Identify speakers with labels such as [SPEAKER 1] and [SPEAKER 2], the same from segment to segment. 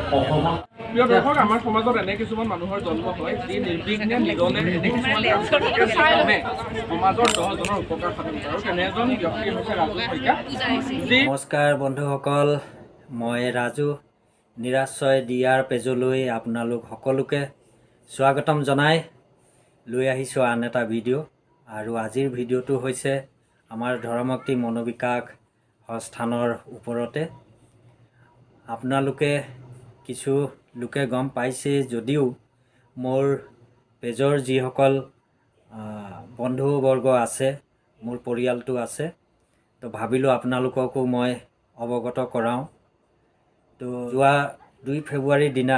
[SPEAKER 1] প্ৰিয় দৰ্শক, আমাৰ সমাজত এনে কিছুমান মানুহৰ জন্ম হয় যি নিৰ্বিঘ্নে নিৰলে এনে কিছুমান সমাজৰ 10জনৰ উপকাৰ সাধন কৰে আৰু তেনে এজন ব্যক্তি হৈছে ৰাজু শইকীয়া।
[SPEAKER 2] নমস্কাৰ বন্ধুসকল, মই ৰাজু নিৰাশ্ৰয় দিয়াৰ পেজলৈ আপোনালোক সকলোকে স্বাগতম জনাই লৈ আহিছোঁ আন এটা ভিডিঅ'। আৰু আজিৰ ভিডিঅ'টো হৈছে আমাৰ ধৰ্মমুক্তি মনোবিকাশ সংস্থানৰ ওপৰতে। আপোনালোকে কিছু লোকে গম পাইছে যদিও মোৰ পেজৰ যিসকল বন্ধুবৰ্গ আছে, মোৰ পৰিয়ালটো আছে, তো ভাবিলোঁ আপোনালোককো মই অৱগত কৰাওঁ। তো যোৱা 2 ফেব্ৰুৱাৰীৰ দিনা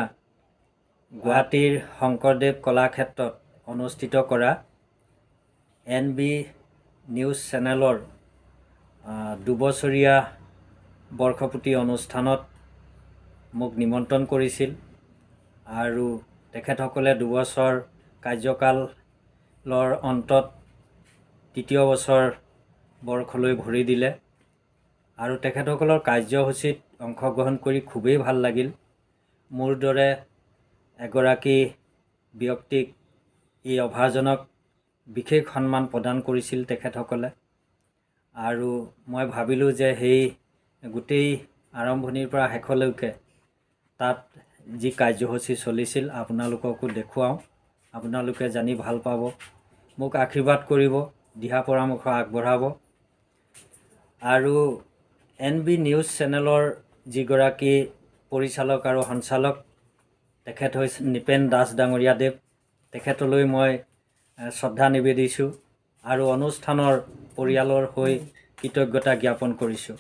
[SPEAKER 2] গুৱাহাটীৰ শংকৰদেৱ কলাক্ষেত্ৰত অনুষ্ঠিত কৰা NB নিউজ চেনেলৰ 2 বছৰীয়া বৰ্ষপূৰ্তি অনুষ্ঠানত মোক নিমন্ত্ৰণ কৰিছিল আৰু তেখেতসকলে 2 বছৰ কাৰ্যকালৰ অন্তত 3য় বছৰ বৰ্ষলৈ ভৰি দিলে আৰু তেখেতসকলৰ কাৰ্যসূচীত অংশগ্ৰহণ কৰি খুবেই ভাল লাগিল। মোৰ দৰে এগৰাকী ব্যক্তিক এই অভাজনক বিশেষ সন্মান প্ৰদান কৰিছিল তেখেতসকলে। আৰু মই ভাবিলোঁ যে সেই গোটেই আৰম্ভণিৰ পৰা শেষলৈকে তাত যি কাৰ্যসূচী চলিছিল আপোনালোককো দেখুৱাওঁ, আপোনালোকে জানি ভাল পাব, মোক আশীৰ্বাদ কৰিব, দিহা পৰামৰ্শ আগবঢ়াব। আৰু NB নিউজ চেনেলৰ যিগৰাকী পৰিচালক আৰু সঞ্চালক তেখেত হৈছে নৃপেন দাস ডাঙৰীয়াদেৱ, তেখেতলৈ মই শ্ৰদ্ধা নিবেদিছোঁ আৰু অনুষ্ঠানৰ পৰিয়ালৰ হৈ কৃতজ্ঞতা জ্ঞাপন কৰিছোঁ।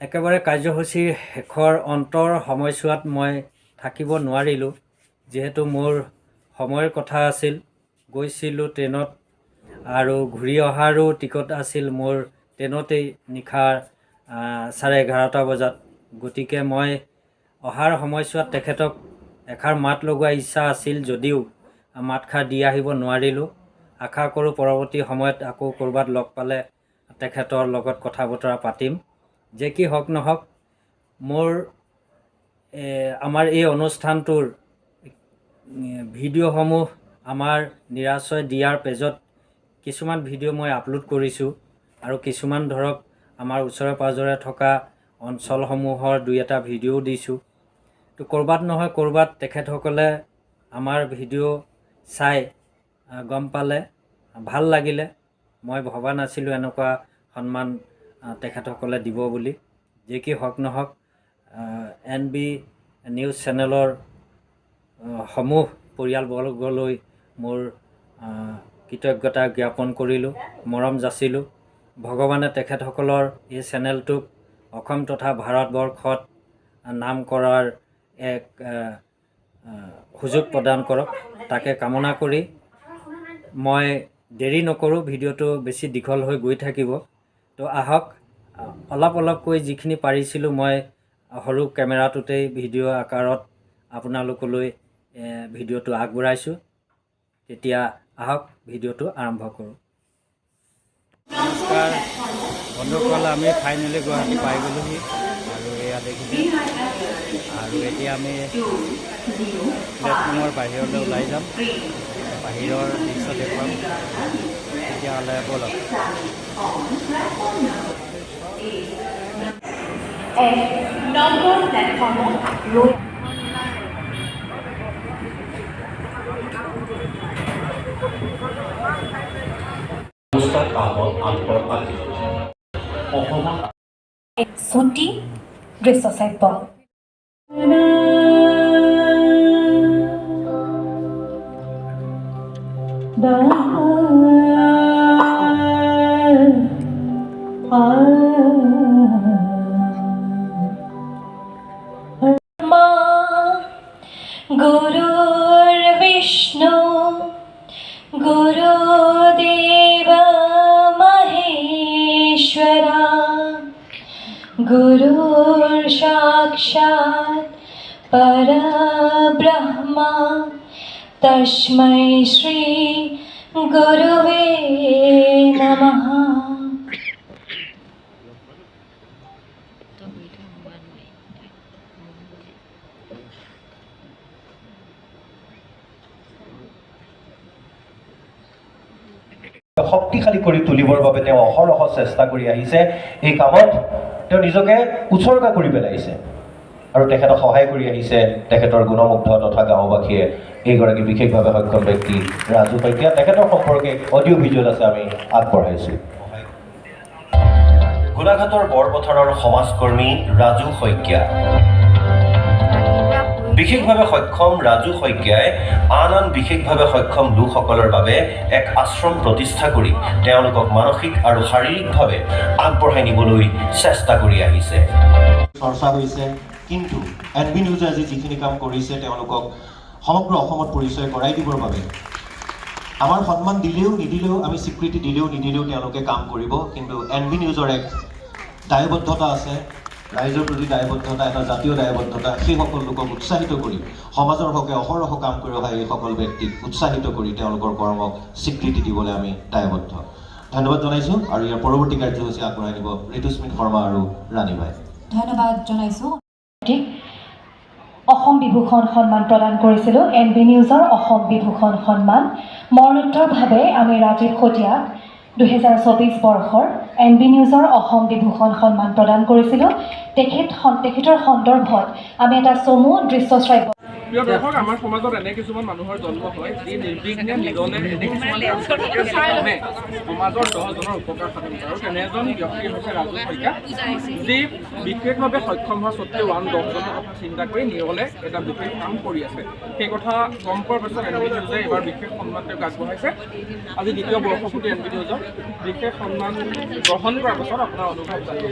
[SPEAKER 2] একেবাৰে কাৰ্যসূচীৰ শেষৰ অন্তৰ সময়ছোৱাত মই থাকিব নোৱাৰিলোঁ, যিহেতু মোৰ সময়ৰ কথা আছিল। গৈছিলোঁ ট্ৰেইনত আৰু ঘূৰি অহাৰো টিকট আছিল মোৰ ট্ৰেইনতেই নিশাৰ 11:30 বজাত। গতিকে মই অহাৰ সময়ছোৱাত তেখেতক এষাৰ মাত লগোৱাৰ ইচ্ছা আছিল যদিও মাতষাৰ দি আহিব নোৱাৰিলোঁ। আশা কৰোঁ পৰৱৰ্তী সময়ত আকৌ ক'ৰবাত লগ পালে তেখেতৰ লগত কথা বতৰা পাতিম। যে কি হওক নহওক, আমাৰ এই অনুষ্ঠানটোৰ ভিডিঅ'সমূহ আমাৰ নিৰাশ্ৰয় দিয়াৰ পেজত কিছুমান ভিডিঅ' মই আপলোড কৰিছোঁ আৰু কিছুমান ধৰক আমাৰ ওচৰে পাঁজৰে থকা অঞ্চলসমূহৰ 2-এটা ভিডিঅ'ও দিছোঁ। তো ক'ৰবাত নহয় ক'ৰবাত তেখেতসকলে আমাৰ ভিডিঅ' চাই গম পালে, ভাল লাগিলে। মই ভবা নাছিলোঁ এনেকুৱা সন্মান তেখেতসকলে দিব বুলি। যে কি হওক নহওক, NB নিউজ চেনেলৰ সমূহ পৰিয়ালবৰ্গলৈ মোৰ কৃতজ্ঞতা জ্ঞাপন কৰিলোঁ, মৰম যাচিলোঁ। ভগৱানে তেখেতসকলৰ এই চেনেলটোক অসম তথা ভাৰতবৰ্ষত নাম কৰাৰ এক সুযোগ প্ৰদান কৰক, তাকে কামনা কৰি মই দেৰি নকৰোঁ। ভিডিঅ'টো বেছি দীঘল হৈ গৈ থাকিব। তো আহক, অলপ অলপকৈ যিখিনি পাৰিছিলোঁ মই সৰু কেমেৰাটোতেই ভিডিঅ' আকাৰত আপোনালোকলৈ ভিডিঅ'টো আগবঢ়াইছোঁ। তেতিয়া আহক ভিডিঅ'টো আৰম্ভ কৰোঁ। নমস্কাৰ বন্ধুসকল, আমি ফাইনেলি গুৱাহাটী পাই গ'লোহি আৰু এয়া দেখিছে। আৰু এতিয়া আমি প্লেটফৰ্মৰ বাহিৰলৈ ওলাই যাম, বাহিৰৰ দৃশ্য দেখুৱাম। তেতিয়াহ'লে ব'লক।
[SPEAKER 3] নম্বৰ প্লেটফৰ্মত ৰৈ ছুটি দৃশ্যশ্ৰাব্য। गुरुर्विष्णु गुरुदेव महेश्वरा गुरुर्साक्षात् परब्रह्मा तस्मै श्री गुरुवे नमः।
[SPEAKER 4] শক্তিশালী কৰি তুলিবৰ বাবে তেওঁ অহৰহ চেষ্টা কৰি আহিছে। এই কামত তেওঁ নিজকে উৎসৰ্গা কৰি পেলাইছে আৰু তেখেতক সহায় কৰি আহিছে তেখেতৰ গুণমুগ্ধ তথা গাঁওবাসীয়ে। এইগৰাকী বিশেষভাৱে সক্ষম ব্যক্তি ৰাজু শইকীয়া, তেখেতৰ সম্পৰ্কে অডিঅ' ভিজুৱেল আছে, আমি আগবঢ়াইছোঁ। গোলাঘাটৰ বৰপথাৰৰ সমাজকৰ্মী ৰাজু শইকীয়া। বিশেষভাৱে সক্ষম ৰাজু শইকীয়াই আন বিশেষভাৱে সক্ষম লোকসকলৰ বাবে এক আশ্ৰম প্ৰতিষ্ঠা কৰি তেওঁলোকক মানসিক আৰু শাৰীৰিকভাৱে আগবঢ়াই নিবলৈ চেষ্টা কৰি আহিছে। চৰ্চা হৈছে, কিন্তু NB নিউজে আজি যিখিনি কাম কৰিছে তেওঁলোকক সমগ্ৰ অসমত পৰিচয় কৰাই দিবৰ বাবে আমাৰ সন্মান দিলেও নিদিলেও, আমি স্বীকৃতি দিলেও নিদিলেও তেওঁলোকে কাম কৰিব। কিন্তু NB নিউজৰ এক দায়বদ্ধতা আছে, ৰাইজৰ প্ৰতি দায়বদ্ধতা, এটা জাতীয় দায়বদ্ধতা। সেইসকল লোকক উৎসাহিত কৰি সমাজৰ হকে অহৰহ কাম কৰি অহা এইসকল ব্যক্তিক উৎসাহিত কৰি তেওঁলোকৰ কৰ্মক স্বীকৃতি দিবলৈ আমি দায়বদ্ধ। ধন্যবাদ জনাইছোঁ আৰু ইয়াৰ পৰৱৰ্তী কাৰ্যসূচী আগবঢ়াই নিব ঋতুস্মিত শৰ্মা আৰু ৰাণী ভাই।
[SPEAKER 3] ধন্যবাদ জনাইছোঁ। অসম বিভূষণ সন্মান প্ৰদান কৰিছিলোঁ, NB নিউজৰ অসম বিভূষণ সন্মান। মৰণোত্তৰভাৱে আমি ৰাজীৱ খটিয়াক 2024 বৰ্ষৰ NB নিউজৰ অসম বিভূষণ সন্মান প্ৰদান কৰিছিলোঁ। তেখেতৰ সন্দৰ্ভত আমি এটা চমু দৃশ্যশ্ৰাব্য।
[SPEAKER 1] প্ৰিয় দৰ্শক, আমাৰ সমাজত এনে কিছুমান মানুহৰ জন্ম হয় যি নিৰ্বিঘ্নে নিৰলে এনে কিছুমান কামে সমাজৰ 10 জনৰ উপকাৰ সাধন কৰে, আৰু তেনে এজন ব্যক্তি হৈছে ৰাজু শইকীয়া, যি বিশেষভাৱে সক্ষম হোৱা স্বত্তেও আন 10 জনৰ কথা চিন্তা কৰি নিৰলে এটা বিশেষ কাম কৰি আছে। সেই কথা গম পোৱাৰ পাছত NB নিউজে এইবাৰ বিশেষ সন্মান তেওঁক আগবঢ়াইছে। আজি দ্বিতীয় বৰ্ষপূৰ্তি NB নিউজৰ বিশেষ সন্মান গ্ৰহণ কৰাৰ পাছত আপোনাৰ অনুভৱ জানিব।